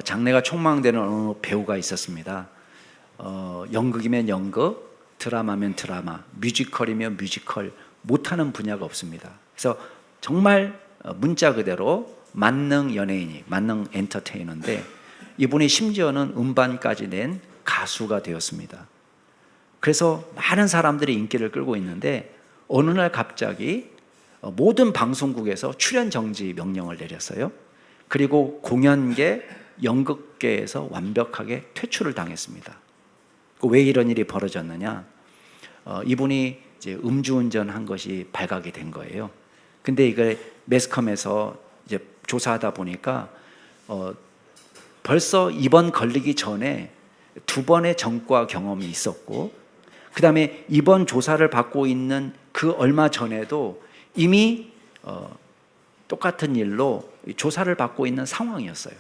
장래가 촉망되는 어느 배우가 있었습니다. 연극이면 연극, 드라마면 드라마, 뮤지컬이면 뮤지컬, 못하는 분야가 없습니다. 그래서 정말 문자 그대로 만능 연예인이, 만능 엔터테이너인데 이분이 심지어는 음반까지 낸 가수가 되었습니다. 그래서 많은 사람들이 인기를 끌고 있는데 어느 날 갑자기 모든 방송국에서 출연 정지 명령을 내렸어요. 그리고 공연계, 연극계에서 완벽하게 퇴출을 당했습니다. 왜 이런 일이 벌어졌느냐? 이분이 이제 음주운전한 것이 발각이 된 거예요. 근데 이걸 매스컴에서 이제 조사하다 보니까 벌써 입원 걸리기 전에 2번의 전과 경험이 있었고, 그 다음에 입원 조사를 받고 있는 그 얼마 전에도 이미 똑같은 일로 조사를 받고 있는 상황이었어요.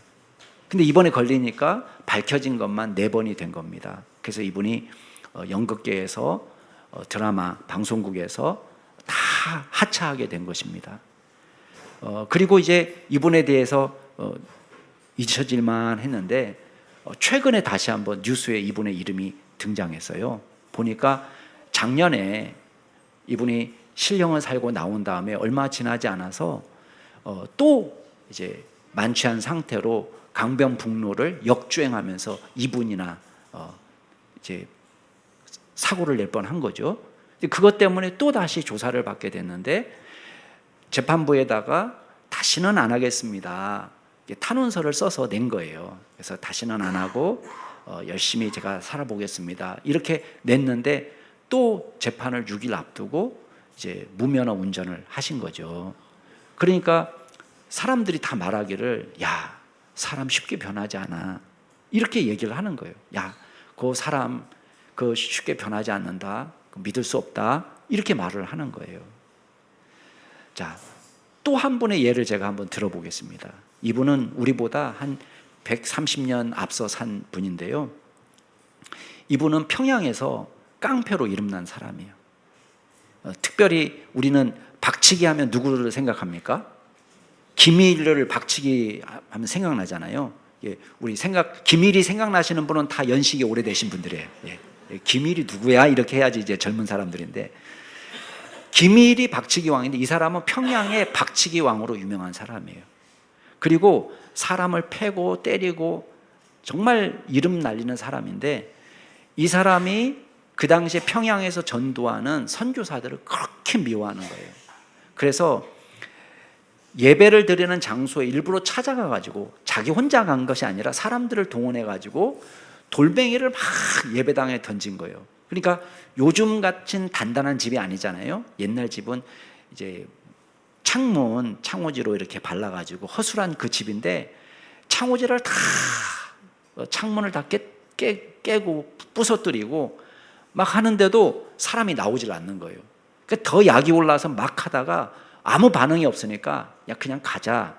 근데 이번에 걸리니까 밝혀진 것만 4번이 된 겁니다. 그래서 이분이 연극계에서 드라마, 방송국에서 다 하차하게 된 것입니다. 그리고 이제 이분에 대해서 잊혀질만 했는데 최근에 다시 한번 뉴스에 이분의 이름이 등장했어요. 보니까 작년에 이분이 실형을 살고 나온 다음에 얼마 지나지 않아서 또 이제 만취한 상태로 강변북로를 역주행하면서 2분이나 이제 사고를 낼 뻔한 거죠. 그것 때문에 또 다시 조사를 받게 됐는데 재판부에다가 다시는 안 하겠습니다, 탄원서를 써서 낸 거예요. 그래서 다시는 안 하고 열심히 제가 살아보겠습니다, 이렇게 냈는데 또 재판을 6일 앞두고 이제 무면허 운전을 하신 거죠. 그러니까 사람들이 다 말하기를, 야, 사람 쉽게 변하지 않아, 이렇게 얘기를 하는 거예요. 야, 그 사람 쉽게 변하지 않는다, 믿을 수 없다, 이렇게 말을 하는 거예요. 자, 또 한 분의 예를 제가 한번 들어보겠습니다. 이분은 우리보다 한 130년 앞서 산 분인데요. 이분은 평양에서 깡패로 이름난 사람이에요. 특별히 우리는 박치기 하면 누구를 생각합니까? 김일을 박치기 하면 생각나잖아요. 우리 김일이 생각나시는 분은 다 연식이 오래되신 분들이에요. 김일이 누구야? 이렇게 해야지 이제 젊은 사람들인데, 김일이 박치기 왕인데 이 사람은 평양의 박치기 왕으로 유명한 사람이에요. 그리고 사람을 패고 때리고 정말 이름 날리는 사람인데, 이 사람이 그 당시에 평양에서 전도하는 선교사들을 그렇게 미워하는 거예요. 그래서 예배를 드리는 장소에 일부러 찾아가가지고 자기 혼자 간 것이 아니라 사람들을 동원해가지고 돌멩이를 막 예배당에 던진 거예요. 그러니까 요즘 같은 단단한 집이 아니잖아요. 옛날 집은 이제 창호지로 이렇게 발라가지고 허술한 그 집인데, 창호지를 다 창문을 다 깨고 부서뜨리고 막 하는데도 사람이 나오질 않는 거예요. 그러니까 더 약이 올라서 막 하다가 아무 반응이 없으니까 그냥 가자,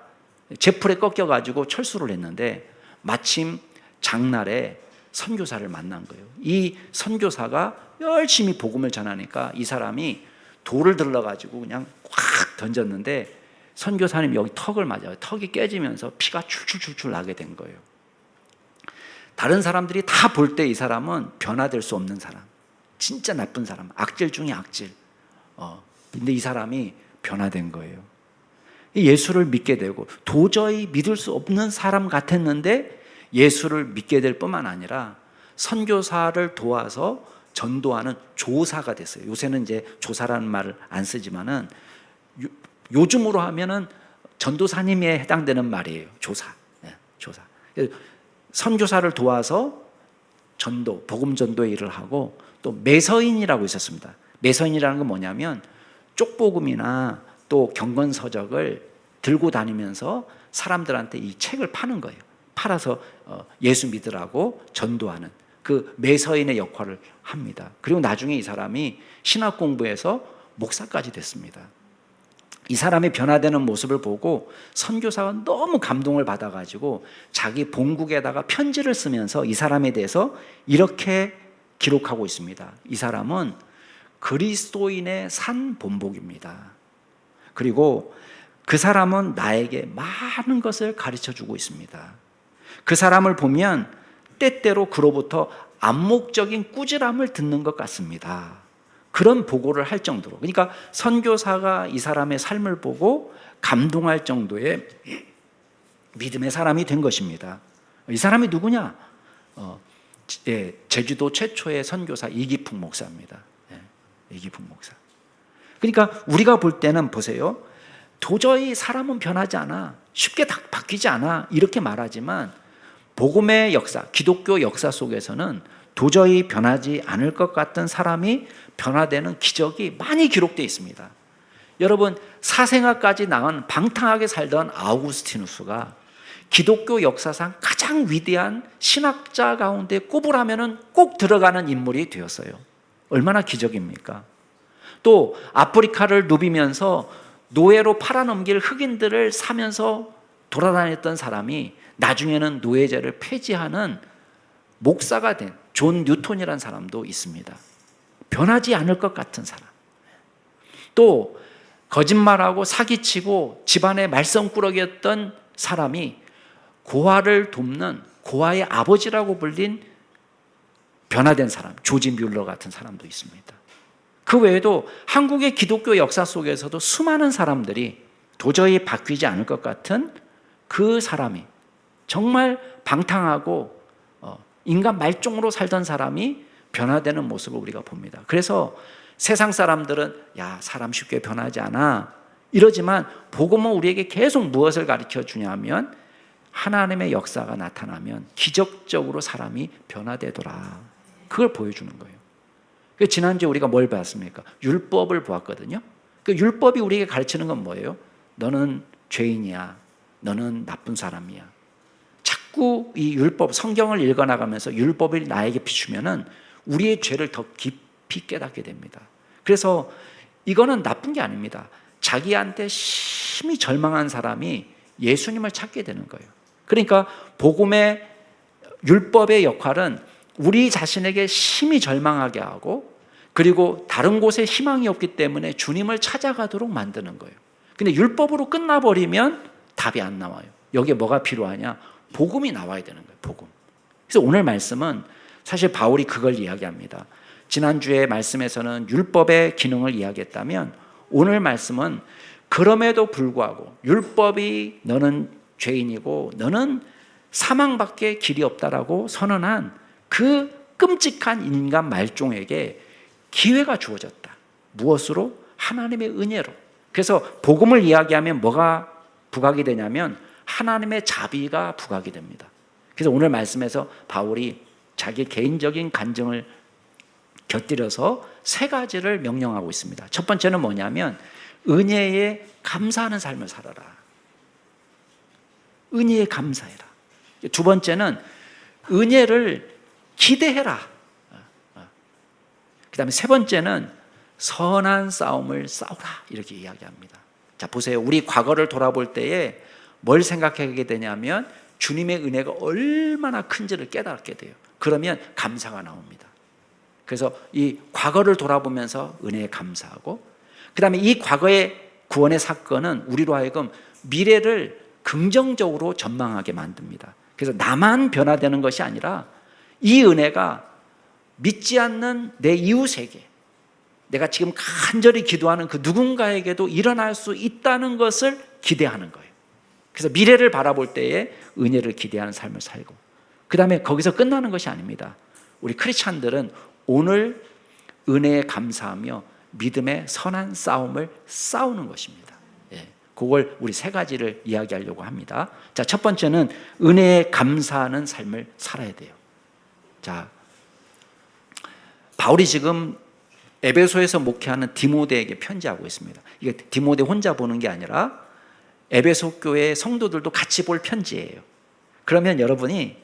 제풀에 꺾여가지고 철수를 했는데, 마침 장날에 선교사를 만난 거예요. 이 선교사가 열심히 복음을 전하니까 이 사람이 돌을 들러가지고 그냥 확 던졌는데 선교사님 여기 턱을 맞아요. 턱이 깨지면서 피가 출출출출 나게 된 거예요. 다른 사람들이 다 볼 때 이 사람은 변화될 수 없는 사람, 진짜 나쁜 사람, 악질 중에 악질. 근데 이 사람이 변화된 거예요. 예수를 믿게 되고, 도저히 믿을 수 없는 사람 같았는데 예수를 믿게 될 뿐만 아니라 선교사를 도와서 전도하는 조사가 됐어요. 요새는 이제 조사라는 말을 안 쓰지만은 요즘으로 하면은 전도사님에 해당되는 말이에요. 조사. 선교사를 도와서 전도, 복음 전도의 일을 하고, 또 매서인이라고 있었습니다. 매서인이라는 건 뭐냐면 쪽복음이나 또 경건서적을 들고 다니면서 사람들한테 이 책을 파는 거예요. 팔아서 예수 믿으라고 전도하는 그 매서인의 역할을 합니다. 그리고 나중에 이 사람이 신학 공부해서 목사까지 됐습니다. 이 사람의 변화되는 모습을 보고 선교사가 너무 감동을 받아가지고 자기 본국에다가 편지를 쓰면서 이 사람에 대해서 이렇게 기록하고 있습니다. 이 사람은 그리스도인의 산 본복입니다. 그리고 그 사람은 나에게 많은 것을 가르쳐 주고 있습니다. 그 사람을 보면 때때로 그로부터 암묵적인 꾸지람을 듣는 것 같습니다. 그런 보고를 할 정도로. 그러니까 선교사가 이 사람의 삶을 보고 감동할 정도의 믿음의 사람이 된 것입니다. 이 사람이 누구냐? 제주도 최초의 선교사 이기풍 목사입니다. 이기풍 목사. 그러니까 우리가 볼 때는 보세요. 도저히 사람은 변하지 않아. 쉽게 바뀌지 않아. 이렇게 말하지만 복음의 역사, 기독교 역사 속에서는 도저히 변하지 않을 것 같은 사람이 변화되는 기적이 많이 기록되어 있습니다. 여러분, 사생아까지 낳은 방탕하게 살던 아우구스티누스가 기독교 역사상 가장 위대한 신학자 가운데 꼽으라면 꼭 들어가는 인물이 되었어요. 얼마나 기적입니까? 또 아프리카를 누비면서 노예로 팔아넘길 흑인들을 사면서 돌아다녔던 사람이 나중에는 노예제를 폐지하는 목사가 된 존 뉴턴이라는 사람도 있습니다. 변하지 않을 것 같은 사람. 또 거짓말하고 사기치고 집안의 말썽꾸러기였던 사람이 고아를 돕는 고아의 아버지라고 불린 변화된 사람, 조지 뮬러 같은 사람도 있습니다. 그 외에도 한국의 기독교 역사 속에서도 수많은 사람들이 도저히 바뀌지 않을 것 같은 그 사람이 정말 방탕하고 인간 말종으로 살던 사람이 변화되는 모습을 우리가 봅니다. 그래서 세상 사람들은 야, 사람 쉽게 변하지 않아 이러지만 복음은 우리에게 계속 무엇을 가르쳐 주냐면 하나님의 역사가 나타나면 기적적으로 사람이 변화되더라. 그걸 보여주는 거예요. 지난주에 우리가 뭘 봤습니까? 율법을 보았거든요. 그 율법이 우리에게 가르치는 건 뭐예요? 너는 죄인이야. 너는 나쁜 사람이야. 자꾸 이 율법, 성경을 읽어나가면서 율법이 나에게 비추면은 우리의 죄를 더 깊이 깨닫게 됩니다. 그래서 이거는 나쁜 게 아닙니다. 자기한테 심히 절망한 사람이 예수님을 찾게 되는 거예요. 그러니까 복음의 율법의 역할은 우리 자신에게 심히 절망하게 하고 그리고 다른 곳에 희망이 없기 때문에 주님을 찾아가도록 만드는 거예요. 근데 율법으로 끝나버리면 답이 안 나와요. 여기에 뭐가 필요하냐? 복음이 나와야 되는 거예요. 복음. 그래서 오늘 말씀은 사실 바울이 그걸 이야기합니다. 지난주에 말씀에서는 율법의 기능을 이야기했다면 오늘 말씀은 그럼에도 불구하고 율법이 너는 죄인이고 너는 사망밖에 길이 없다라고 선언한 그 끔찍한 인간 말종에게 기회가 주어졌다. 무엇으로? 하나님의 은혜로. 그래서 복음을 이야기하면 뭐가 부각이 되냐면 하나님의 자비가 부각이 됩니다. 그래서 오늘 말씀에서 바울이 자기 개인적인 간증을 곁들여서 세 가지를 명령하고 있습니다. 첫 번째는 뭐냐면 은혜에 감사하는 삶을 살아라. 은혜에 감사해라. 두 번째는 은혜를 기대해라. 그 다음에 세 번째는 선한 싸움을 싸우라. 이렇게 이야기합니다. 자, 보세요. 우리 과거를 돌아볼 때에 뭘 생각하게 되냐면 주님의 은혜가 얼마나 큰지를 깨닫게 돼요. 그러면 감사가 나옵니다. 그래서 이 과거를 돌아보면서 은혜에 감사하고 그 다음에 이 과거의 구원의 사건은 우리로 하여금 미래를 긍정적으로 전망하게 만듭니다. 그래서 나만 변화되는 것이 아니라 이 은혜가 믿지 않는 내 이웃에게 내가 지금 간절히 기도하는 그 누군가에게도 일어날 수 있다는 것을 기대하는 거예요. 그래서 미래를 바라볼 때에 은혜를 기대하는 삶을 살고 그 다음에 거기서 끝나는 것이 아닙니다. 우리 크리스찬들은 오늘 은혜에 감사하며 믿음의 선한 싸움을 싸우는 것입니다. 그걸 우리 세 가지를 이야기하려고 합니다. 자, 첫 번째는 은혜에 감사하는 삶을 살아야 돼요. 자, 바울이 지금 에베소에서 목회하는 디모데에게 편지하고 있습니다. 이게 디모데 혼자 보는 게 아니라 에베소 교회 성도들도 같이 볼 편지예요. 그러면 여러분이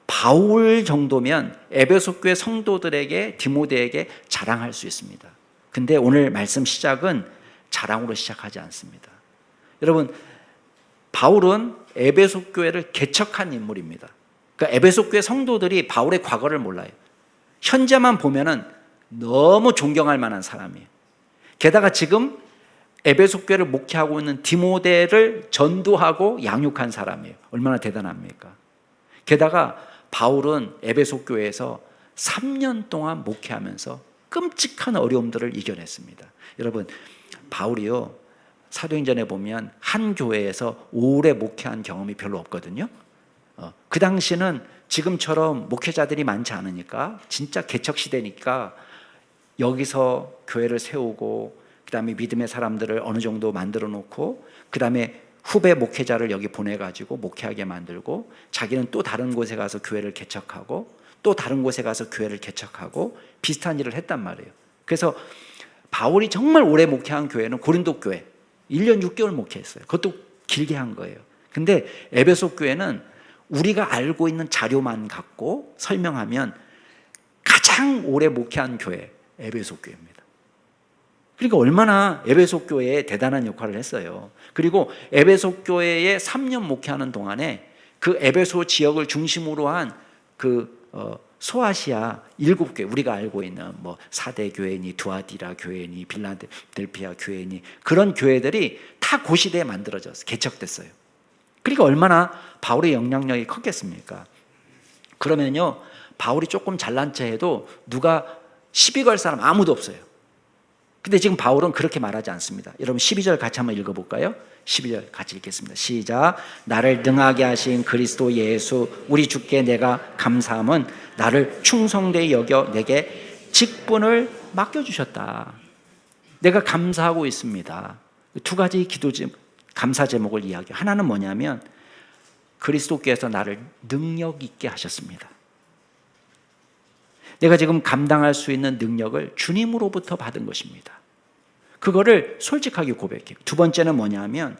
바울 정도면 에베소 교회 성도들에게 디모데에게 자랑할 수 있습니다. 근데 오늘 말씀 시작은 자랑으로 시작하지 않습니다. 여러분, 바울은 에베소 교회를 개척한 인물입니다. 그러니까 에베소 교회 성도들이 바울의 과거를 몰라요. 현재만 보면은 너무 존경할 만한 사람이에요. 게다가 지금 에베소 교회를 목회하고 있는 디모데를 전도하고 양육한 사람이에요. 얼마나 대단합니까? 게다가 바울은 에베소 교회에서 3년 동안 목회하면서 끔찍한 어려움들을 이겨냈습니다. 여러분, 바울이요, 사도행전에 보면 한 교회에서 오래 목회한 경험이 별로 없거든요. 그 당시는 지금처럼 목회자들이 많지 않으니까, 진짜 개척 시대니까 여기서 교회를 세우고, 그 다음에 믿음의 사람들을 어느 정도 만들어 놓고, 그 다음에 후배 목회자를 여기 보내가지고 목회하게 만들고, 자기는 또 다른 곳에 가서 교회를 개척하고, 또 다른 곳에 가서 교회를 개척하고, 비슷한 일을 했단 말이에요. 그래서 바울이 정말 오래 목회한 교회는 고린도 교회, 1년 6개월 목회했어요. 그것도 길게 한 거예요. 근데 에베소 교회는 우리가 알고 있는 자료만 갖고 설명하면 가장 오래 목회한 교회, 에베소 교회입니다. 그러니까 얼마나 에베소 교회에 대단한 역할을 했어요. 그리고 에베소 교회에 3년 목회하는 동안에 그 에베소 지역을 중심으로 한 소아시아 7교회, 우리가 알고 있는 뭐 사대 교회니, 두아디라 교회니, 빌라델피아 교회니, 그런 교회들이 다 그 시대에 만들어졌어요. 개척됐어요. 그러니까 얼마나 바울의 영향력이 컸겠습니까? 그러면요, 바울이 조금 잘난 체 해도 누가 시비 걸 사람 아무도 없어요. 근데 지금 바울은 그렇게 말하지 않습니다. 여러분 12절 같이 한번 읽어볼까요? 12절 같이 읽겠습니다. 시작. 나를 능하게 하신 그리스도 예수 우리 주께 내가 감사함은 나를 충성되이 여겨 내게 직분을 맡겨주셨다. 내가 감사하고 있습니다. 두 가지 감사 제목을 이야기해요. 하나는 뭐냐면 그리스도께서 나를 능력 있게 하셨습니다. 내가 지금 감당할 수 있는 능력을 주님으로부터 받은 것입니다. 그거를 솔직하게 고백해요. 두 번째는 뭐냐면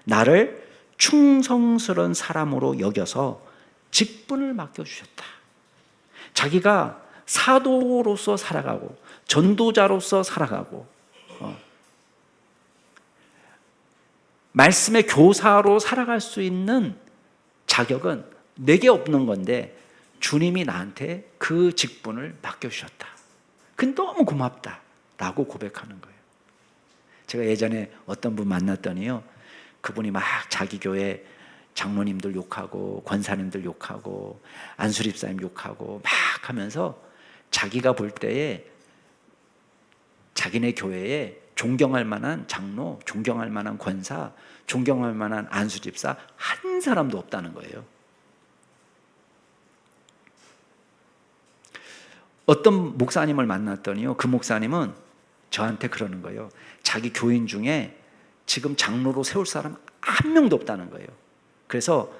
나를 충성스러운 사람으로 여겨서 직분을 맡겨주셨다. 자기가 사도로서 살아가고 전도자로서 살아가고 말씀의 교사로 살아갈 수 있는 자격은 내게 없는 건데 주님이 나한테 그 직분을 맡겨주셨다. 그건 너무 고맙다 라고 고백하는 거예요. 제가 예전에 어떤 분 만났더니요, 그분이 막 자기 교회 장로님들 욕하고 권사님들 욕하고 안수립사님 욕하고 막 하면서 자기가 볼 때에 자기네 교회에 존경할 만한 장로, 존경할 만한 권사, 존경할 만한 안수집사 한 사람도 없다는 거예요. 어떤 목사님을 만났더니요, 그 목사님은 저한테 그러는 거예요. 자기 교인 중에 지금 장로로 세울 사람 한 명도 없다는 거예요. 그래서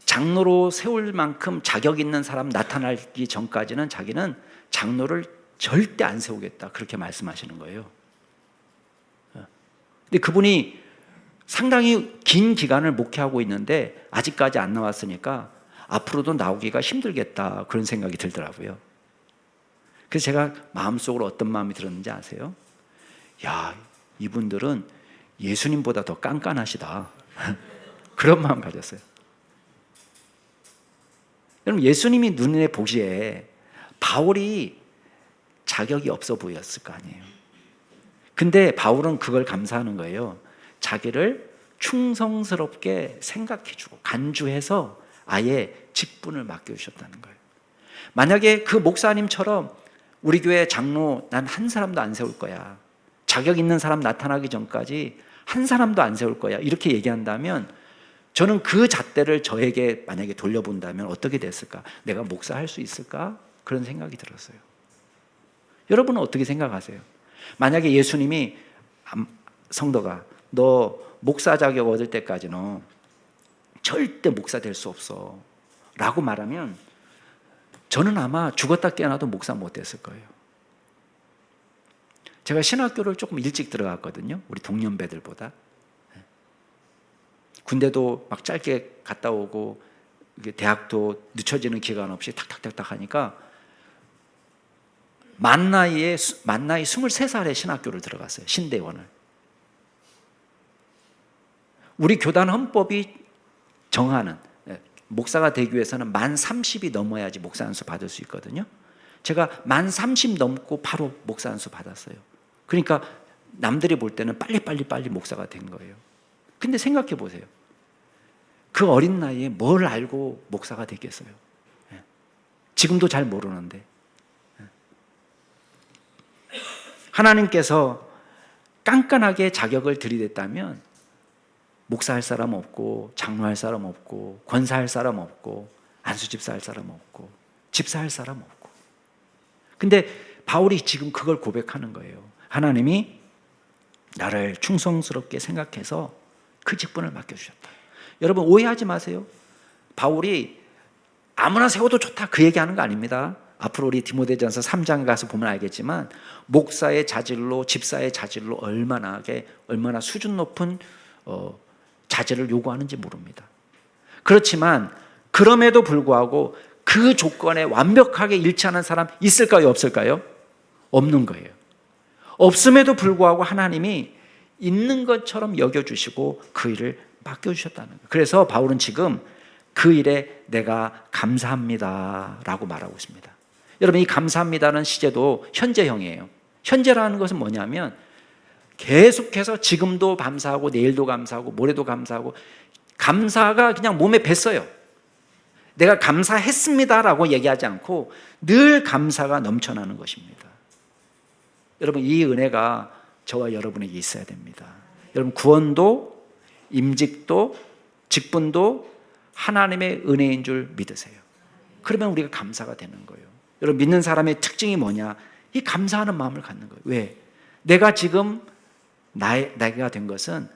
장로로 세울 만큼 자격 있는 사람 나타나기 전까지는 자기는 장로를 절대 안 세우겠다, 그렇게 말씀하시는 거예요. 근데 그분이 상당히 긴 기간을 목회하고 있는데 아직까지 안 나왔으니까 앞으로도 나오기가 힘들겠다, 그런 생각이 들더라고요. 그래서 제가 마음속으로 어떤 마음이 들었는지 아세요? 야, 이분들은 예수님보다 더 깐깐하시다. 그런 마음 가졌어요. 여러분, 예수님이 눈에 보시기에 바울이 자격이 없어 보였을 거 아니에요. 근데 바울은 그걸 감사하는 거예요. 자기를 충성스럽게 생각해주고 간주해서 아예 직분을 맡겨주셨다는 거예요. 만약에 그 목사님처럼 우리 교회 장로 난 한 사람도 안 세울 거야, 자격 있는 사람 나타나기 전까지 한 사람도 안 세울 거야, 이렇게 얘기한다면 저는 그 잣대를 저에게 만약에 돌려본다면 어떻게 됐을까? 내가 목사할 수 있을까? 그런 생각이 들었어요. 여러분은 어떻게 생각하세요? 만약에 예수님이 성도가 너 목사 자격 얻을 때까지는 절대 목사 될 수 없어 라고 말하면 저는 아마 죽었다 깨어나도 목사 못 됐을 거예요. 제가 신학교를 조금 일찍 들어갔거든요, 우리 동년배들보다. 군대도 막 짧게 갔다 오고 대학도 늦춰지는 기간 없이 탁탁탁탁 하니까 만 나이 23살에 신학교를 들어갔어요. 신대원을. 우리 교단 헌법이 정하는, 목사가 되기 위해서는 만 30이 넘어야지 목사 안수 받을 수 있거든요. 제가 만 30 넘고 바로 목사 안수 받았어요. 그러니까 남들이 볼 때는 빨리 목사가 된 거예요. 근데 생각해 보세요. 그 어린 나이에 뭘 알고 목사가 됐겠어요? 지금도 잘 모르는데. 하나님께서 깐깐하게 자격을 들이댔다면 목사할 사람 없고, 장로할 사람 없고, 권사할 사람 없고, 안수집사 할 사람 없고, 집사할 사람 없고. 근데 바울이 지금 그걸 고백하는 거예요. 하나님이 나를 충성스럽게 생각해서 그 직분을 맡겨주셨다. 여러분 오해하지 마세요. 바울이 아무나 세워도 좋다 그 얘기하는 거 아닙니다. 앞으로 우리 디모데전서 3장 가서 보면 알겠지만 목사의 자질로, 집사의 자질로 얼마나 수준 높은 자질을 요구하는지 모릅니다. 그렇지만 그럼에도 불구하고 그 조건에 완벽하게 일치하는 사람 있을까요? 없을까요? 없는 거예요. 없음에도 불구하고 하나님이 있는 것처럼 여겨주시고 그 일을 맡겨주셨다는 거예요. 그래서 바울은 지금 그 일에 내가 감사합니다 라고 말하고 있습니다. 여러분 이 감사합니다는 시제도 현재형이에요. 현재라는 것은 뭐냐면 계속해서 지금도 감사하고 내일도 감사하고 모레도 감사하고 감사가 그냥 몸에 뱄어요. 내가 감사했습니다라고 얘기하지 않고 늘 감사가 넘쳐나는 것입니다. 여러분 이 은혜가 저와 여러분에게 있어야 됩니다. 여러분 구원도 임직도 직분도 하나님의 은혜인 줄 믿으세요. 그러면 우리가 감사가 되는 거예요. 여러분 믿는 사람의 특징이 뭐냐? 이 감사하는 마음을 갖는 거예요. 왜? 내가 지금 나가 된 것은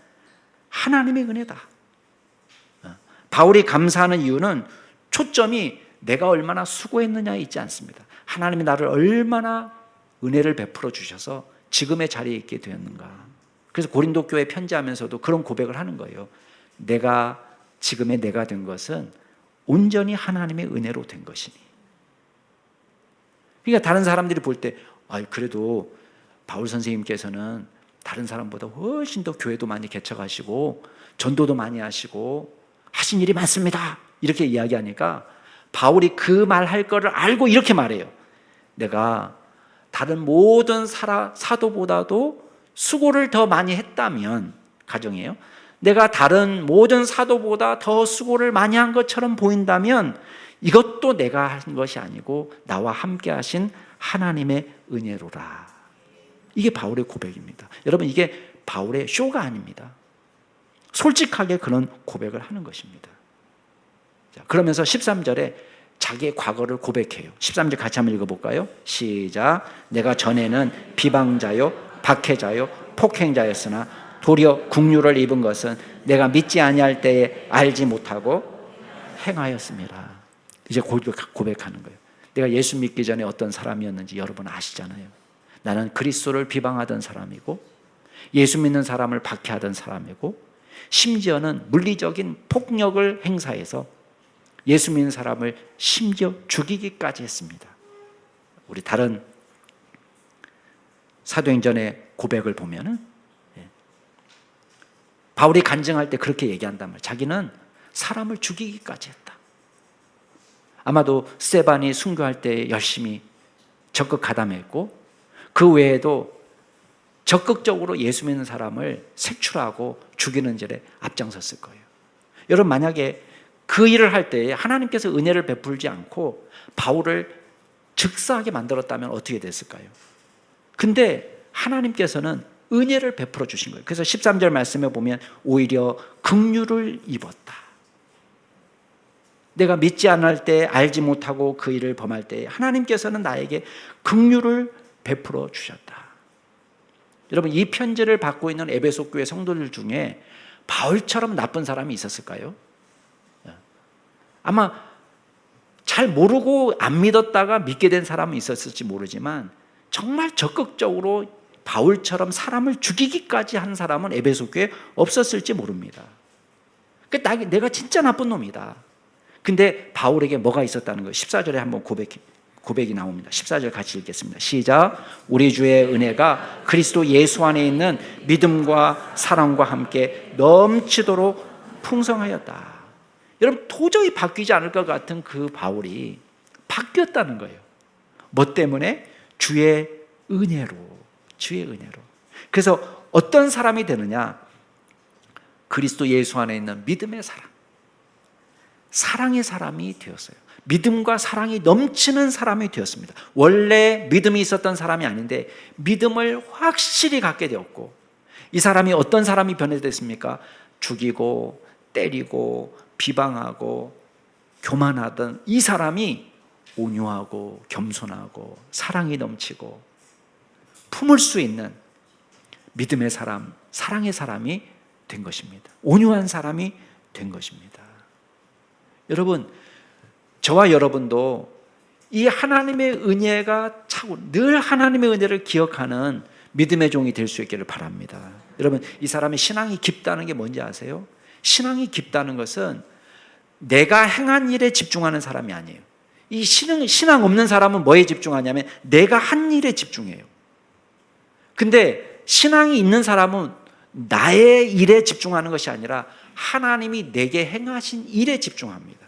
하나님의 은혜다. 바울이 감사하는 이유는 초점이 내가 얼마나 수고했느냐에 있지 않습니다. 하나님이 나를 얼마나 은혜를 베풀어 주셔서 지금의 자리에 있게 되었는가. 그래서 고린도 교회 편지하면서도 그런 고백을 하는 거예요. 내가 지금의 내가 된 것은 온전히 하나님의 은혜로 된 것이니. 그러니까 다른 사람들이 볼 때 그래도 바울 선생님께서는 다른 사람보다 훨씬 더 교회도 많이 개척하시고 전도도 많이 하시고 하신 일이 많습니다. 이렇게 이야기하니까 바울이 그 말 할 거를 알고 이렇게 말해요. 내가 다른 모든 사도보다도 수고를 더 많이 했다면, 가정이에요. 내가 다른 모든 사도보다 더 수고를 많이 한 것처럼 보인다면 이것도 내가 한 것이 아니고 나와 함께 하신 하나님의 은혜로라. 이게 바울의 고백입니다. 여러분 이게 바울의 쇼가 아닙니다. 솔직하게 그런 고백을 하는 것입니다. 자, 그러면서 13절에 자기의 과거를 고백해요. 13절 같이 한번 읽어볼까요? 시작. 내가 전에는 비방자요 박해자요 폭행자였으나 도리어 국류를 입은 것은 내가 믿지 아니할 때에 알지 못하고 행하였습니다. 이제 고백하는 거예요. 내가 예수 믿기 전에 어떤 사람이었는지 여러분 아시잖아요. 나는 그리스도를 비방하던 사람이고 예수 믿는 사람을 박해하던 사람이고 심지어는 물리적인 폭력을 행사해서 예수 믿는 사람을 심지어 죽이기까지 했습니다. 우리 다른 사도행전의 고백을 보면은 바울이 간증할 때 그렇게 얘기한단 말이에요. 자기는 사람을 죽이기까지 했다. 아마도 스데반이 순교할 때 열심히 적극 가담했고 그 외에도 적극적으로 예수 믿는 사람을 색출하고 죽이는 일에 앞장섰을 거예요. 여러분 만약에 그 일을 할 때 하나님께서 은혜를 베풀지 않고 바울을 즉사하게 만들었다면 어떻게 됐을까요? 근데 하나님께서는 은혜를 베풀어 주신 거예요. 그래서 13절 말씀에 보면 오히려 긍휼을 입었다. 내가 믿지 않을 때 알지 못하고 그 일을 범할 때 하나님께서는 나에게 긍휼을 베풀어 주셨다. 여러분 이 편지를 받고 있는 에베소 교회 성도들 중에 바울처럼 나쁜 사람이 있었을까요? 아마 잘 모르고 안 믿었다가 믿게 된 사람은 있었을지 모르지만 정말 적극적으로 바울처럼 사람을 죽이기까지 한 사람은 에베소 교회에 없었을지 모릅니다. 내가 진짜 나쁜 놈이다. 근데 바울에게 뭐가 있었다는 거예요. 14절에 한번 고백이 나옵니다. 14절 같이 읽겠습니다. 시작. 우리 주의 은혜가 그리스도 예수 안에 있는 믿음과 사랑과 함께 넘치도록 풍성하였다. 여러분 도저히 바뀌지 않을 것 같은 그 바울이 바뀌었다는 거예요. 뭐 때문에? 주의 은혜로. 주의 은혜로. 그래서 어떤 사람이 되느냐? 그리스도 예수 안에 있는 믿음의 사람. 사랑의 사람이 되었어요. 믿음과 사랑이 넘치는 사람이 되었습니다. 원래 믿음이 있었던 사람이 아닌데 믿음을 확실히 갖게 되었고, 이 사람이 어떤 사람이 변해됐습니까? 죽이고 때리고 비방하고 교만하던 이 사람이 온유하고 겸손하고 사랑이 넘치고 품을 수 있는 믿음의 사람, 사랑의 사람이 된 것입니다. 온유한 사람이 된 것입니다. 여러분, 저와 여러분도 이 하나님의 은혜가 차고 늘 하나님의 은혜를 기억하는 믿음의 종이 될 수 있기를 바랍니다. 여러분, 이 사람의 신앙이 깊다는 게 뭔지 아세요? 신앙이 깊다는 것은 내가 행한 일에 집중하는 사람이 아니에요. 이 신앙 없는 사람은 뭐에 집중하냐면 내가 한 일에 집중해요. 근데 신앙이 있는 사람은 나의 일에 집중하는 것이 아니라 하나님이 내게 행하신 일에 집중합니다.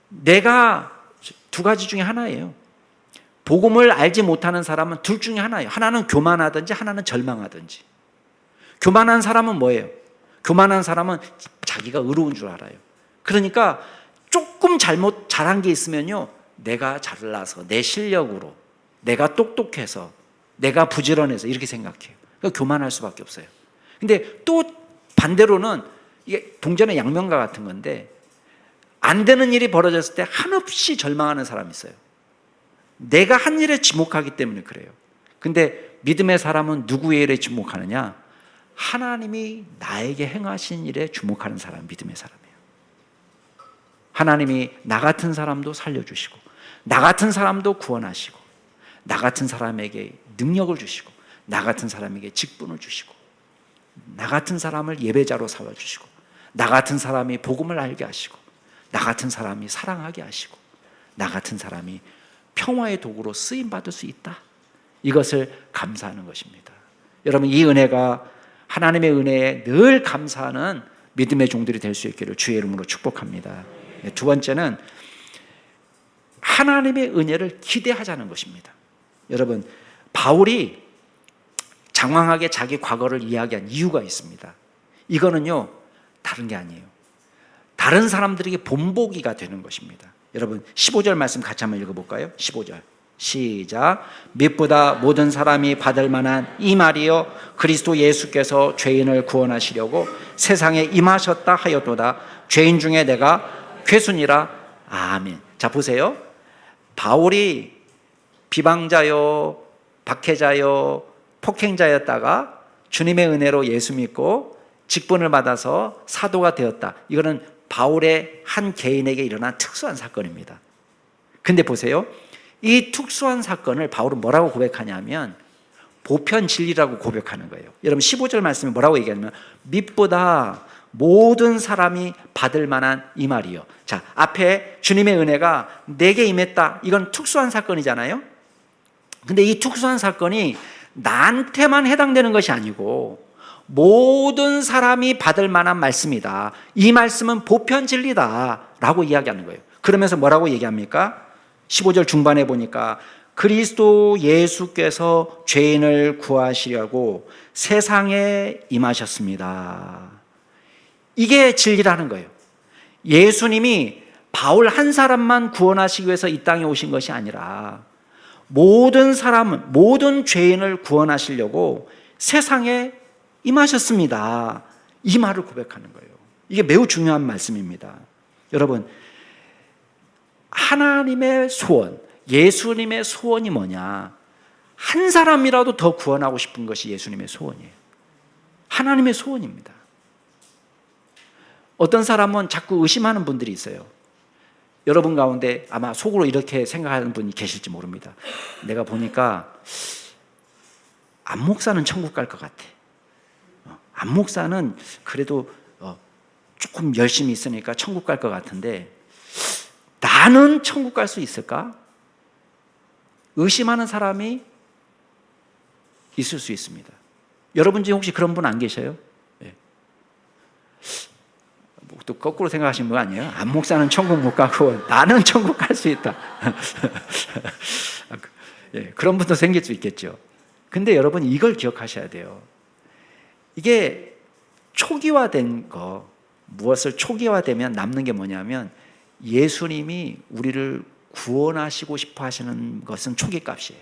내가 두 가지 중에 하나예요. 복음을 알지 못하는 사람은 둘 중에 하나예요. 하나는 교만하든지 하나는 절망하든지. 교만한 사람은 뭐예요? 교만한 사람은 자기가 의로운 줄 알아요. 그러니까 조금 잘한 게 있으면요, 내가 잘나서 내 실력으로, 내가 똑똑해서, 내가 부지런해서 이렇게 생각해요. 그러니까 교만할 수밖에 없어요. 근데 또 반대로는 이게 동전의 양면과 같은 건데, 안 되는 일이 벌어졌을 때 한없이 절망하는 사람이 있어요. 내가 한 일에 지목하기 때문에 그래요. 근데 믿음의 사람은 누구의 일에 지목하느냐? 하나님이 나에게 행하신 일에 주목하는 사람, 믿음의 사람이에요. 하나님이 나 같은 사람도 살려주시고, 나 같은 사람도 구원하시고, 나 같은 사람에게 능력을 주시고, 나 같은 사람에게 직분을 주시고, 나 같은 사람을 예배자로 삼아주시고, 나 같은 사람이 복음을 알게 하시고, 나 같은 사람이 사랑하게 하시고, 나 같은 사람이 평화의 도구로 쓰임받을 수 있다. 이것을 감사하는 것입니다. 여러분, 이 은혜가 하나님의 은혜에 늘 감사하는 믿음의 종들이 될 수 있기를 주의 이름으로 축복합니다. 두 번째는 하나님의 은혜를 기대하자는 것입니다. 여러분, 바울이 장황하게 자기 과거를 이야기한 이유가 있습니다. 이거는요, 다른 게 아니에요. 다른 사람들에게 본보기가 되는 것입니다. 여러분, 15절 말씀 같이 한번 읽어볼까요? 15절 시작. 믿보다 모든 사람이 받을 만한 이 말이요, 그리스도 예수께서 죄인을 구원하시려고 세상에 임하셨다 하였도다. 죄인 중에 내가 괴순이라. 아멘. 자, 보세요. 바울이 비방자요, 박해자요, 폭행자였다가 주님의 은혜로 예수 믿고 직분을 받아서 사도가 되었다. 이거는 바울의 한 개인에게 일어난 특수한 사건입니다. 근데 보세요. 이 특수한 사건을 바울은 뭐라고 고백하냐면 보편 진리라고 고백하는 거예요. 여러분, 15절 말씀에 뭐라고 얘기하냐면 믿보다 모든 사람이 받을 만한 이 말이요. 자, 앞에 주님의 은혜가 내게 임했다. 이건 특수한 사건이잖아요. 근데 이 특수한 사건이 나한테만 해당되는 것이 아니고 모든 사람이 받을 만한 말씀이다. 이 말씀은 보편 진리다 라고 이야기하는 거예요. 그러면서 뭐라고 얘기합니까? 15절 중반에 보니까 그리스도 예수께서 죄인을 구하시려고 세상에 임하셨습니다. 이게 진리라는 거예요. 예수님이 바울 한 사람만 구원하시기 위해서 이 땅에 오신 것이 아니라 모든 사람은, 모든 죄인을 구원하시려고 세상에 임하셨습니다. 이 말을 고백하는 거예요. 이게 매우 중요한 말씀입니다. 여러분, 하나님의 소원, 예수님의 소원이 뭐냐? 한 사람이라도 더 구원하고 싶은 것이 예수님의 소원이에요. 하나님의 소원입니다. 어떤 사람은 자꾸 의심하는 분들이 있어요. 여러분 가운데 아마 속으로 이렇게 생각하는 분이 계실지 모릅니다. 내가 보니까 안 목사는 천국 갈 것 같아. 안 목사는 그래도 조금 열심히 있으니까 천국 갈 것 같은데 나는 천국 갈 수 있을까? 의심하는 사람이 있을 수 있습니다. 여러분 중에 혹시 그런 분 안 계셔요? 네. 또 거꾸로 생각하시는 분 아니에요? 안 목사는 천국 못 가고 나는 천국 갈 수 있다. 네, 그런 분도 생길 수 있겠죠. 근데 여러분, 이걸 기억하셔야 돼요. 이게 초기화된 거, 무엇을 초기화되면 남는 게 뭐냐면 예수님이 우리를 구원하시고 싶어 하시는 것은 초기값이에요.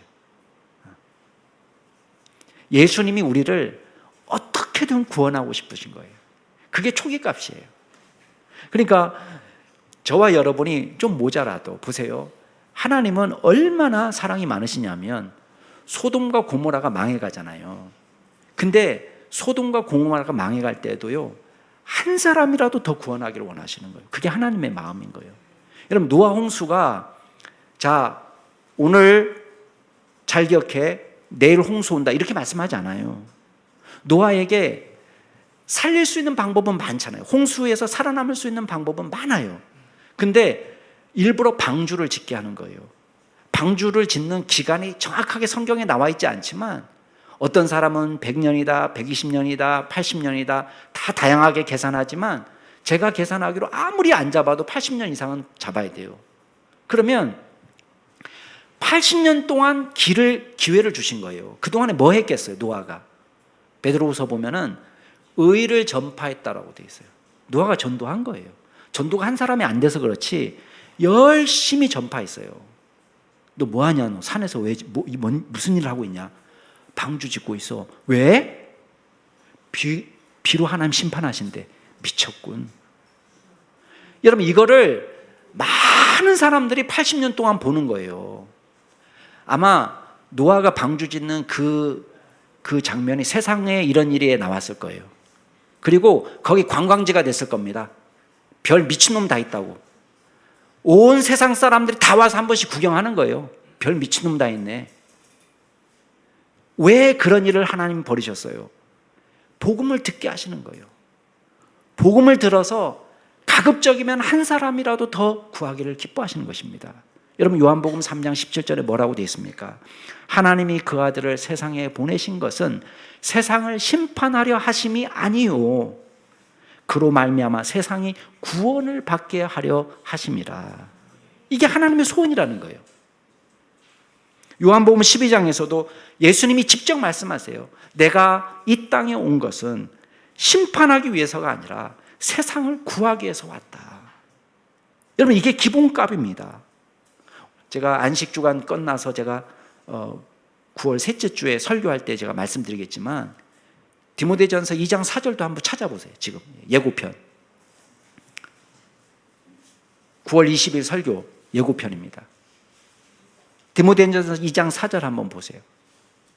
예수님이 우리를 어떻게든 구원하고 싶으신 거예요. 그게 초기값이에요. 그러니까 저와 여러분이 좀 모자라도 보세요. 하나님은 얼마나 사랑이 많으시냐면 소돔과 고모라가 망해가잖아요. 근데 소돔과 고모라가 망해갈 때도요, 한 사람이라도 더 구원하기를 원하시는 거예요. 그게 하나님의 마음인 거예요. 여러분, 노아 홍수가 자, 오늘 잘 기억해, 내일 홍수 온다 이렇게 말씀하지 않아요. 노아에게 살릴 수 있는 방법은 많잖아요. 홍수에서 살아남을 수 있는 방법은 많아요. 근데 일부러 방주를 짓게 하는 거예요. 방주를 짓는 기간이 정확하게 성경에 나와 있지 않지만 어떤 사람은 100년이다, 120년이다, 80년이다 다 다양하게 계산하지만 제가 계산하기로 아무리 안 잡아도 80년 이상은 잡아야 돼요. 그러면 80년 동안 기회를 주신 거예요. 그동안에 뭐 했겠어요, 노아가? 베드로후서 보면은 의를 전파했다라고 돼 있어요. 노아가 전도한 거예요. 전도가 한 사람이 안 돼서 그렇지 열심히 전파했어요. 너 뭐 하냐? 너 산에서 왜 무슨 일을 하고 있냐? 방주 짓고 있어. 왜? 비로 하나님 심판하신대. 미쳤군. 여러분, 이거를 많은 사람들이 80년 동안 보는 거예요. 아마 노아가 방주 짓는 그 장면이 세상에 이런 일이 나왔을 거예요. 그리고 거기 관광지가 됐을 겁니다. 별 미친놈 다 있다고. 온 세상 사람들이 다 와서 한 번씩 구경하는 거예요. 별 미친놈 다 있네. 왜 그런 일을 하나님 버리셨어요? 복음을 듣게 하시는 거예요. 복음을 들어서 가급적이면 한 사람이라도 더 구하기를 기뻐하시는 것입니다. 여러분, 요한복음 3장 17절에 뭐라고 되어 있습니까? 하나님이 그 아들을 세상에 보내신 것은 세상을 심판하려 하심이 아니요 그로 말미암아 세상이 구원을 받게 하려 하심이라. 이게 하나님의 소원이라는 거예요. 요한복음 12장에서도 예수님이 직접 말씀하세요. 내가 이 땅에 온 것은 심판하기 위해서가 아니라 세상을 구하기 위해서 왔다. 여러분, 이게 기본값입니다. 제가 안식주간 끝나서 제가 9월 셋째 주에 설교할 때 제가 말씀드리겠지만 디모데전서 2장 4절도 한번 찾아보세요. 지금 예고편 9월 20일 설교 예고편입니다. 디모데전서 2장 4절 한번 보세요.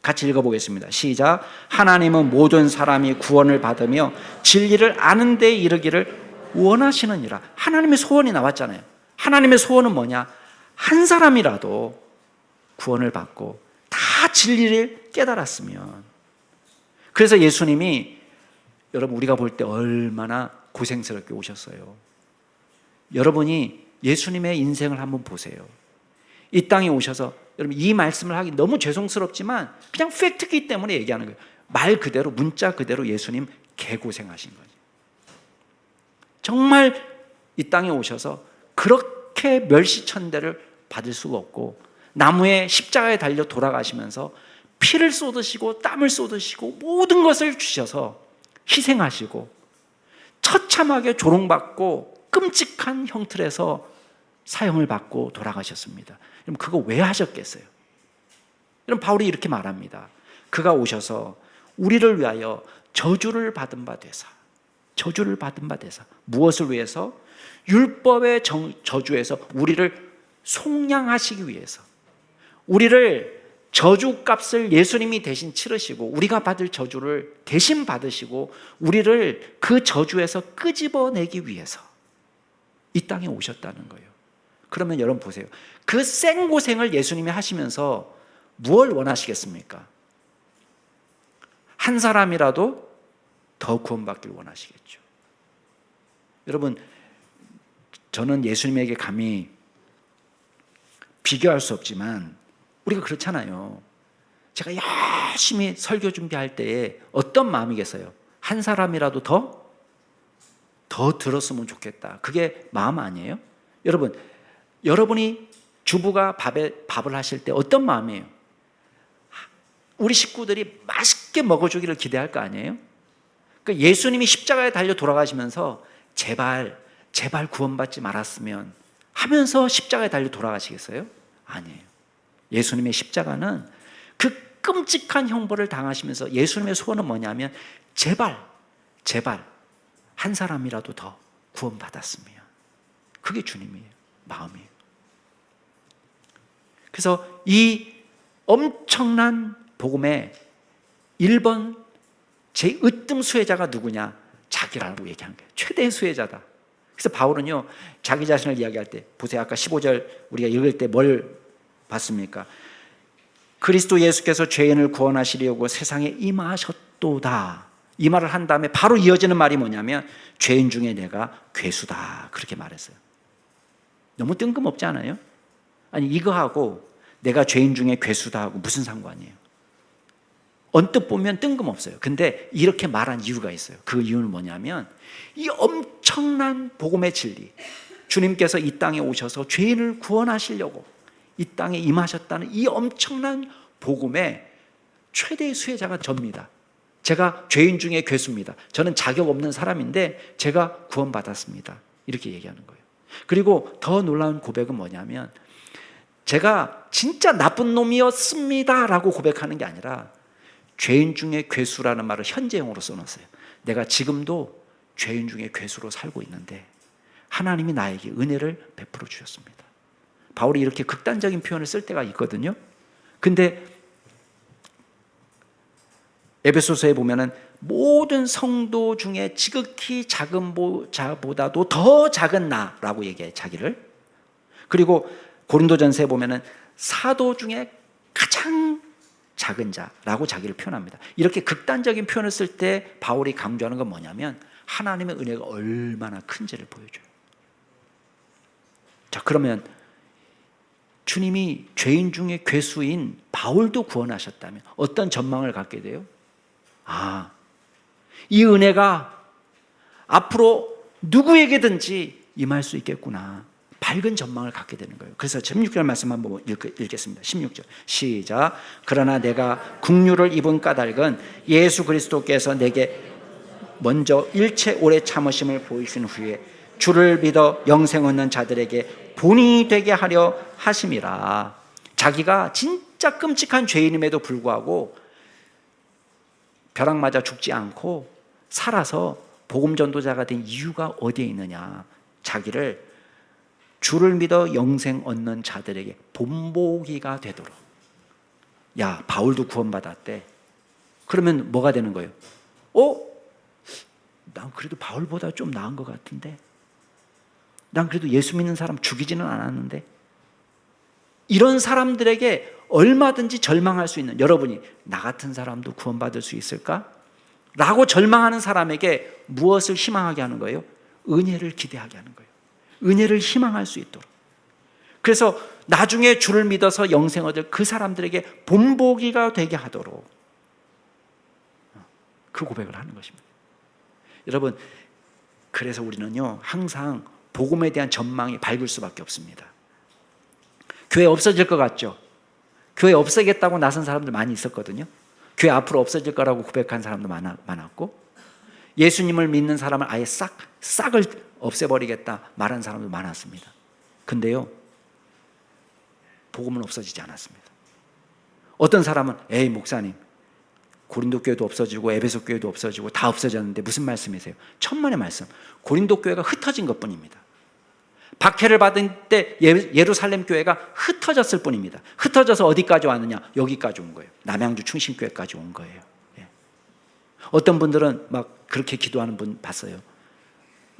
같이 읽어보겠습니다. 시작. 하나님은 모든 사람이 구원을 받으며 진리를 아는 데 이르기를 원하시느니라. 하나님의 소원이 나왔잖아요. 하나님의 소원은 뭐냐? 한 사람이라도 구원을 받고 다 진리를 깨달았으면. 그래서 예수님이 여러분, 우리가 볼 때 얼마나 고생스럽게 오셨어요. 여러분이 예수님의 인생을 한번 보세요. 이 땅에 오셔서, 여러분, 이 말씀을 하기 너무 죄송스럽지만 그냥 팩트이기 때문에 얘기하는 거예요. 말 그대로, 문자 그대로 예수님 개고생하신 거죠. 정말 이 땅에 오셔서 그렇게 멸시천대를 받을 수가 없고 나무에 십자가에 달려 돌아가시면서 피를 쏟으시고 땀을 쏟으시고 모든 것을 주셔서 희생하시고 처참하게 조롱받고 끔찍한 형틀에서 사형을 받고 돌아가셨습니다. 그럼 그거 왜 하셨겠어요? 그럼 바울이 이렇게 말합니다. 그가 오셔서 우리를 위하여 저주를 받은 바 되사, 저주를 받은 바 되사. 무엇을 위해서? 율법의 저주에서 우리를 속량하시기 위해서, 우리를 저주값을 예수님이 대신 치르시고 우리가 받을 저주를 대신 받으시고 우리를 그 저주에서 끄집어내기 위해서 이 땅에 오셨다는 거예요. 그러면 여러분 보세요. 그 생고생을 예수님이 하시면서 무엇을 원하시겠습니까? 한 사람이라도 더 구원받기를 원하시겠죠. 여러분, 저는 예수님에게 감히 비교할 수 없지만 우리가 그렇잖아요. 제가 열심히 설교 준비할 때에 어떤 마음이겠어요? 한 사람이라도 더 들었으면 좋겠다. 그게 마음 아니에요? 여러분, 여러분이 주부가 밥을 하실 때 어떤 마음이에요? 우리 식구들이 맛있게 먹어주기를 기대할 거 아니에요? 그러니까 예수님이 십자가에 달려 돌아가시면서 제발 구원받지 말았으면 하면서 십자가에 달려 돌아가시겠어요? 아니에요. 예수님의 십자가는 그 끔찍한 형벌을 당하시면서 예수님의 소원은 뭐냐면 제발 한 사람이라도 더 구원받았으면. 그게 주님의 마음이에요. 그래서 이 엄청난 복음의 1번 제 으뜸 수혜자가 누구냐? 자기라고 얘기한 거예요. 최대 수혜자다. 그래서 바울은요, 자기 자신을 이야기할 때, 보세요. 아까 15절 우리가 읽을 때 뭘 봤습니까? 그리스도 예수께서 죄인을 구원하시려고 세상에 임하셨도다. 이 말을 한 다음에 바로 이어지는 말이 뭐냐면 죄인 중에 내가 괴수다. 그렇게 말했어요. 너무 뜬금없지 않아요? 아니, 이거하고 내가 죄인 중에 괴수다 하고 무슨 상관이에요? 언뜻 보면 뜬금없어요. 근데 이렇게 말한 이유가 있어요. 그 이유는 뭐냐면 이 엄청난 복음의 진리, 주님께서 이 땅에 오셔서 죄인을 구원하시려고 이 땅에 임하셨다는 이 엄청난 복음의 최대의 수혜자가 접니다. 제가 죄인 중에 괴수입니다. 저는 자격 없는 사람인데 제가 구원받았습니다. 이렇게 얘기하는 거예요. 그리고 더 놀라운 고백은 뭐냐면 제가 진짜 나쁜 놈이었습니다 라고 고백하는 게 아니라 죄인 중에 괴수라는 말을 현재형으로 써놨어요. 내가 지금도 죄인 중에 괴수로 살고 있는데 하나님이 나에게 은혜를 베풀어 주셨습니다. 바울이 이렇게 극단적인 표현을 쓸 때가 있거든요. 근데 에베소서에 보면은 모든 성도 중에 지극히 작은 자보다도 더 작은 나라고 얘기해, 자기를. 그리고 고린도전서에 보면은 사도 중에 가장 작은 자라고 자기를 표현합니다. 이렇게 극단적인 표현을 쓸 때 바울이 강조하는 건 뭐냐면 하나님의 은혜가 얼마나 큰지를 보여줘요. 자, 그러면 주님이 죄인 중에 괴수인 바울도 구원하셨다면 어떤 전망을 갖게 돼요? 아, 이 은혜가 앞으로 누구에게든지 임할 수 있겠구나. 밝은 전망을 갖게 되는 거예요. 그래서 16절 말씀 한번 읽겠습니다. 16절 시작. 그러나 내가 국류를 입은 까닭은 예수 그리스도께서 내게 먼저 일체 오래 참으심을 보이신 후에 주를 믿어 영생 얻는 자들에게 본이 되게 하려 하심이라. 자기가 진짜 끔찍한 죄인임에도 불구하고 벼락 맞아 죽지 않고 살아서 복음 전도자가 된 이유가 어디에 있느냐? 자기를 주를 믿어 영생 얻는 자들에게 본보기가 되도록. 야, 바울도 구원받았대. 그러면 뭐가 되는 거예요? 난 그래도 바울보다 좀 나은 것 같은데. 난 그래도 예수 믿는 사람 죽이지는 않았는데. 이런 사람들에게 얼마든지 절망할 수 있는, 여러분이 나 같은 사람도 구원받을 수 있을까? 라고 절망하는 사람에게 무엇을 희망하게 하는 거예요? 은혜를 기대하게 하는 거예요. 은혜를 희망할 수 있도록. 그래서 나중에 주를 믿어서 영생 얻을 그 사람들에게 본보기가 되게 하도록 그 고백을 하는 것입니다. 여러분, 그래서 우리는요 항상 복음에 대한 전망이 밝을 수밖에 없습니다. 교회 없어질 것 같죠? 교회 없애겠다고 나선 사람들 많이 있었거든요. 교회 앞으로 없어질 거라고 고백한 사람도 많았고, 예수님을 믿는 사람을 아예 싹을 없애버리겠다 말한 사람도 많았습니다. 근데요, 복음은 없어지지 않았습니다. 어떤 사람은 에이 목사님, 고린도 교회도 없어지고 에베소 교회도 없어지고 다 없어졌는데 무슨 말씀이세요? 천만의 말씀. 고린도 교회가 흩어진 것뿐입니다. 박해를 받은 때 예루살렘 교회가 흩어졌을 뿐입니다. 흩어져서 어디까지 왔느냐? 여기까지 온 거예요. 남양주 충신교회까지 온 거예요. 어떤 분들은 막 그렇게 기도하는 분 봤어요.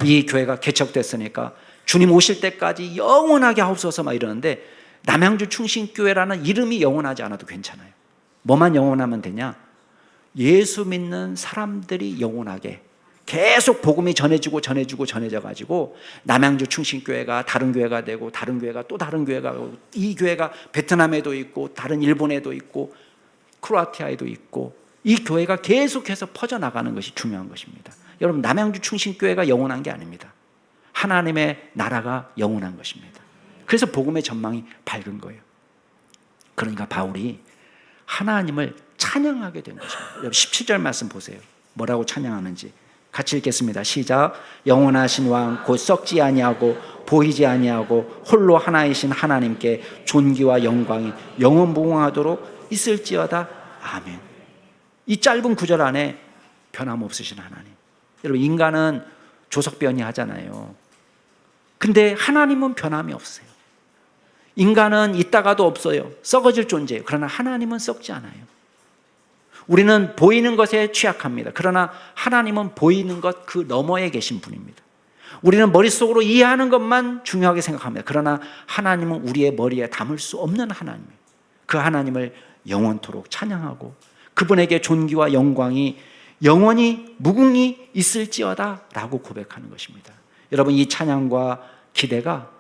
이 교회가 개척됐으니까 주님 오실 때까지 영원하게 하옵소서 막 이러는데, 남양주 충신교회라는 이름이 영원하지 않아도 괜찮아요. 뭐만 영원하면 되냐? 예수 믿는 사람들이 영원하게 계속 복음이 전해져가지고 남양주 충신교회가 다른 교회가 되고, 다른 교회가 또 다른 교회가 되고, 이 교회가 베트남에도 있고 다른 일본에도 있고 크로아티아에도 있고, 이 교회가 계속해서 퍼져나가는 것이 중요한 것입니다. 여러분, 남양주 충신교회가 영원한 게 아닙니다. 하나님의 나라가 영원한 것입니다. 그래서 복음의 전망이 밝은 거예요. 그러니까 바울이 하나님을 찬양하게 된 것입니다. 17절 말씀 보세요. 뭐라고 찬양하는지. 같이 읽겠습니다. 시작. 영원하신 왕 곧 썩지 아니하고 보이지 아니하고 홀로 하나이신 하나님께 존귀와 영광이 영원무궁하도록 있을지어다. 아멘. 이 짧은 구절 안에 변함없으신 하나님. 여러분, 인간은 조석변이하잖아요. 근데 하나님은 변함이 없어요. 인간은 있다가도 없어요. 썩어질 존재예요. 그러나 하나님은 썩지 않아요. 우리는 보이는 것에 취약합니다. 그러나 하나님은 보이는 것 그 너머에 계신 분입니다. 우리는 머릿속으로 이해하는 것만 중요하게 생각합니다. 그러나 하나님은 우리의 머리에 담을 수 없는 하나님이에요. 그 하나님을 영원토록 찬양하고 그분에게 존귀와 영광이 영원히 무궁히 있을지어다 라고 고백하는 것입니다. 여러분, 이 찬양과 기대가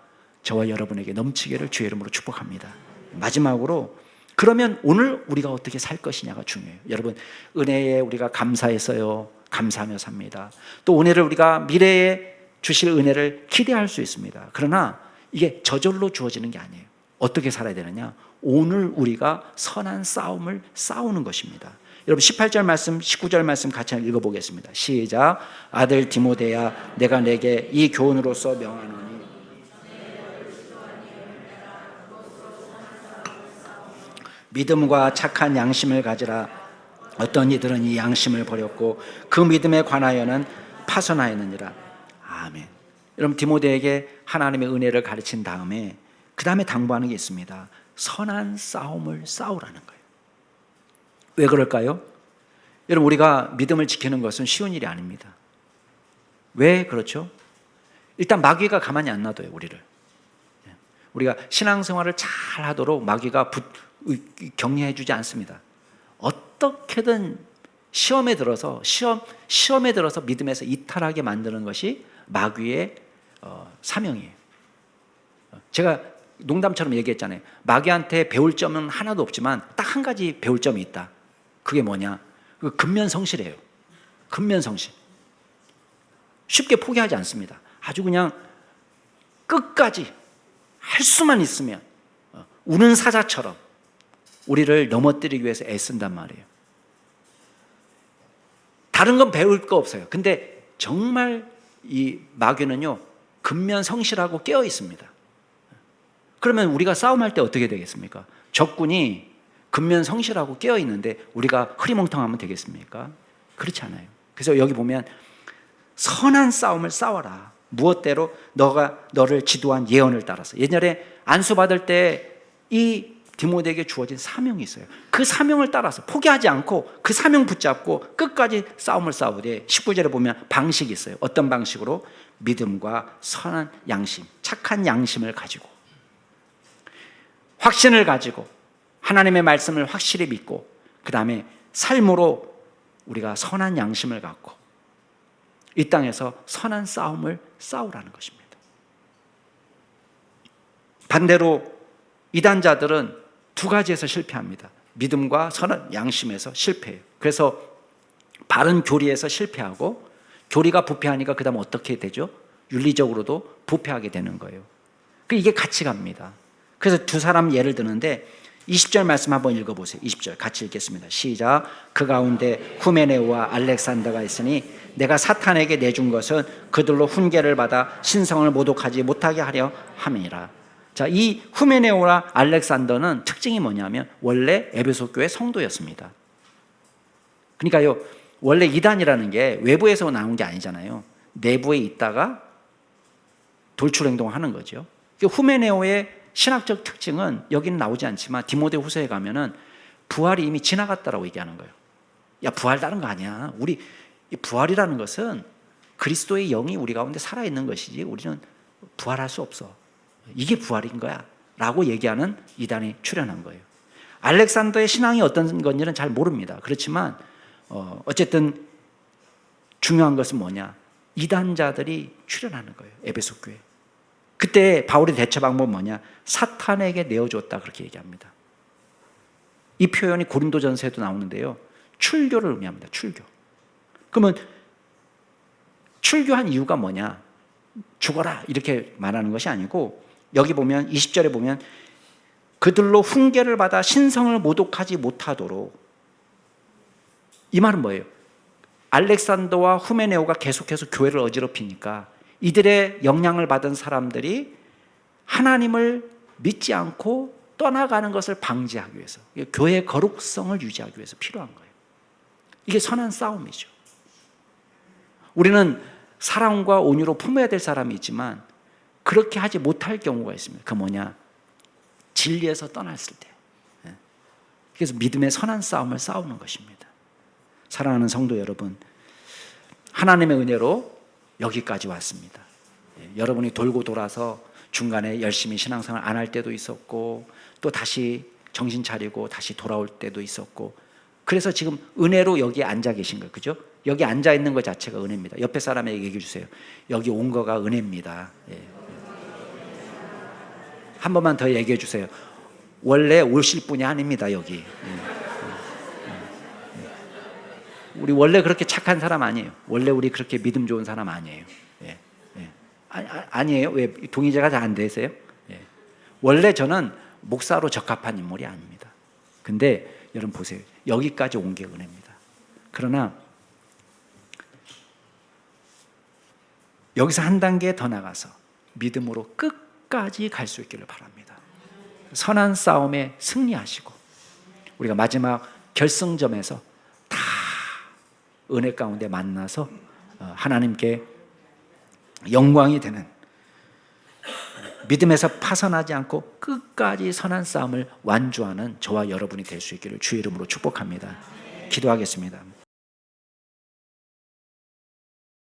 저와 여러분에게 넘치기를 주의 이름으로 축복합니다. 마지막으로, 그러면 오늘 우리가 어떻게 살 것이냐가 중요해요. 여러분, 은혜에 우리가 감사해서요, 감사하며 삽니다. 또 은혜를 우리가 미래에 주실 은혜를 기대할 수 있습니다. 그러나 이게 저절로 주어지는 게 아니에요. 어떻게 살아야 되느냐? 오늘 우리가 선한 싸움을 싸우는 것입니다. 여러분, 18절 말씀, 19절 말씀 같이 읽어보겠습니다. 시작. 아들 디모데야, 내가 내게 이 교훈으로서 명하노니 믿음과 착한 양심을 가지라. 어떤 이들은 이 양심을 버렸고 그 믿음에 관하여는 파선하였느니라. 아멘. 여러분, 디모데에게 하나님의 은혜를 가르친 다음에 그 다음에 당부하는 게 있습니다. 선한 싸움을 싸우라는 거예요. 왜 그럴까요? 여러분, 우리가 믿음을 지키는 것은 쉬운 일이 아닙니다. 왜 그렇죠? 일단 마귀가 가만히 안 놔둬요, 우리를. 우리가 신앙생활을 잘 하도록 마귀가 격려해 주지 않습니다. 어떻게든 시험에 들어서 믿음에서 이탈하게 만드는 것이 마귀의 사명이에요. 제가 농담처럼 얘기했잖아요. 마귀한테 배울 점은 하나도 없지만 딱 한 가지 배울 점이 있다. 그게 뭐냐? 그 근면성실해요. 근면성실. 쉽게 포기하지 않습니다. 아주 그냥 끝까지 할 수만 있으면 우는 사자처럼 우리를 넘어뜨리기 위해서 애쓴단 말이에요. 다른 건 배울 거 없어요. 근데 정말 이 마귀는요, 근면성실하고 깨어 있습니다. 그러면 우리가 싸움할 때 어떻게 되겠습니까? 적군이 근면성실하고 깨어 있는데 우리가 흐리멍텅하면 되겠습니까? 그렇지 않아요. 그래서 여기 보면 선한 싸움을 싸워라. 무엇대로? 너가 너를 지도한 예언을 따라서. 예전에 안수 받을 때 이 디모데에게 주어진 사명이 있어요. 그 사명을 따라서 포기하지 않고 그 사명 붙잡고 끝까지 싸움을 싸우되 19절에 보면 방식이 있어요. 어떤 방식으로? 믿음과 선한 양심, 착한 양심을 가지고, 확신을 가지고, 하나님의 말씀을 확실히 믿고, 그 다음에 삶으로 우리가 선한 양심을 갖고 이 땅에서 선한 싸움을 싸우라는 것입니다. 반대로 이단자들은 두 가지에서 실패합니다. 믿음과 선한 양심에서 실패해요. 그래서 바른 교리에서 실패하고, 교리가 부패하니까 그 다음 어떻게 되죠? 윤리적으로도 부패하게 되는 거예요. 이게 같이 갑니다. 그래서 두 사람 예를 드는데 20절 말씀 한번 읽어보세요. 20절 같이 읽겠습니다. 시작. 그 가운데 후메네오와 알렉산더가 있으니 내가 사탄에게 내준 것은 그들로 훈계를 받아 신성을 모독하지 못하게 하려 함이니라. 자, 이 후메네오와 알렉산더는 특징이 뭐냐면 원래 에베소 교회 성도였습니다. 그러니까요, 원래 이단이라는 게 외부에서 나온 게 아니잖아요. 내부에 있다가 돌출 행동을 하는 거죠. 후메네오의 신학적 특징은 여기는 나오지 않지만 디모데 후서에 가면은 부활이 이미 지나갔다라고 얘기하는 거예요. 야, 부활 다른 거 아니야. 우리 부활이라는 것은 그리스도의 영이 우리 가운데 살아있는 것이지 우리는 부활할 수 없어. 이게 부활인 거야 라고 얘기하는 이단이 출현한 거예요. 알렉산더의 신앙이 어떤 건지는 잘 모릅니다. 그렇지만 어쨌든 중요한 것은 뭐냐? 이단자들이 출현하는 거예요. 에베소 교회. 그때 바울의 대처 방법은 뭐냐? 사탄에게 내어줬다 그렇게 얘기합니다. 이 표현이 고린도전서에도 나오는데요, 출교를 의미합니다. 출교. 그러면 출교한 이유가 뭐냐? 죽어라 이렇게 말하는 것이 아니고, 여기 보면 20절에 보면 그들로 훈계를 받아 신성을 모독하지 못하도록. 이 말은 뭐예요? 알렉산더와 후메네오가 계속해서 교회를 어지럽히니까 이들의 영향을 받은 사람들이 하나님을 믿지 않고 떠나가는 것을 방지하기 위해서, 교회의 거룩성을 유지하기 위해서 필요한 거예요. 이게 선한 싸움이죠. 우리는 사랑과 온유로 품어야 될 사람이 있지만 그렇게 하지 못할 경우가 있습니다. 그 뭐냐? 진리에서 떠났을 때. 그래서 믿음의 선한 싸움을 싸우는 것입니다. 사랑하는 성도 여러분, 하나님의 은혜로 여기까지 왔습니다. 여러분이 돌고 돌아서 중간에 열심히 신앙생활 안 할 때도 있었고, 또 다시 정신 차리고 다시 돌아올 때도 있었고, 그래서 지금 은혜로 여기에 앉아 계신 거예요. 그죠? 여기 앉아 있는 것 자체가 은혜입니다. 옆에 사람에게 얘기해 주세요. 여기 온 거가 은혜입니다. 예. 한 번만 더 얘기해 주세요. 원래 오실 분이 아닙니다, 여기. 우리 원래 그렇게 착한 사람 아니에요. 원래 우리 그렇게 믿음 좋은 사람 아니에요. 예. 예. 아니에요? 왜 동의자가 잘 안 되세요? 예. 원래 저는 목사로 적합한 인물이 아닙니다. 근데 여러분 보세요. 여기까지 온 게 은혜입니다. 그러나 여기서 한 단계 더 나가서 믿음으로 끝까지 갈 수 있기를 바랍니다. 선한 싸움에 승리하시고 우리가 마지막 결승점에서 다 은혜 가운데 만나서 하나님께 영광이 되는, 믿음에서 파선하지 않고 끝까지 선한 싸움을 완주하는 저와 여러분이 될 수 있기를 주의 이름으로 축복합니다. 기도하겠습니다.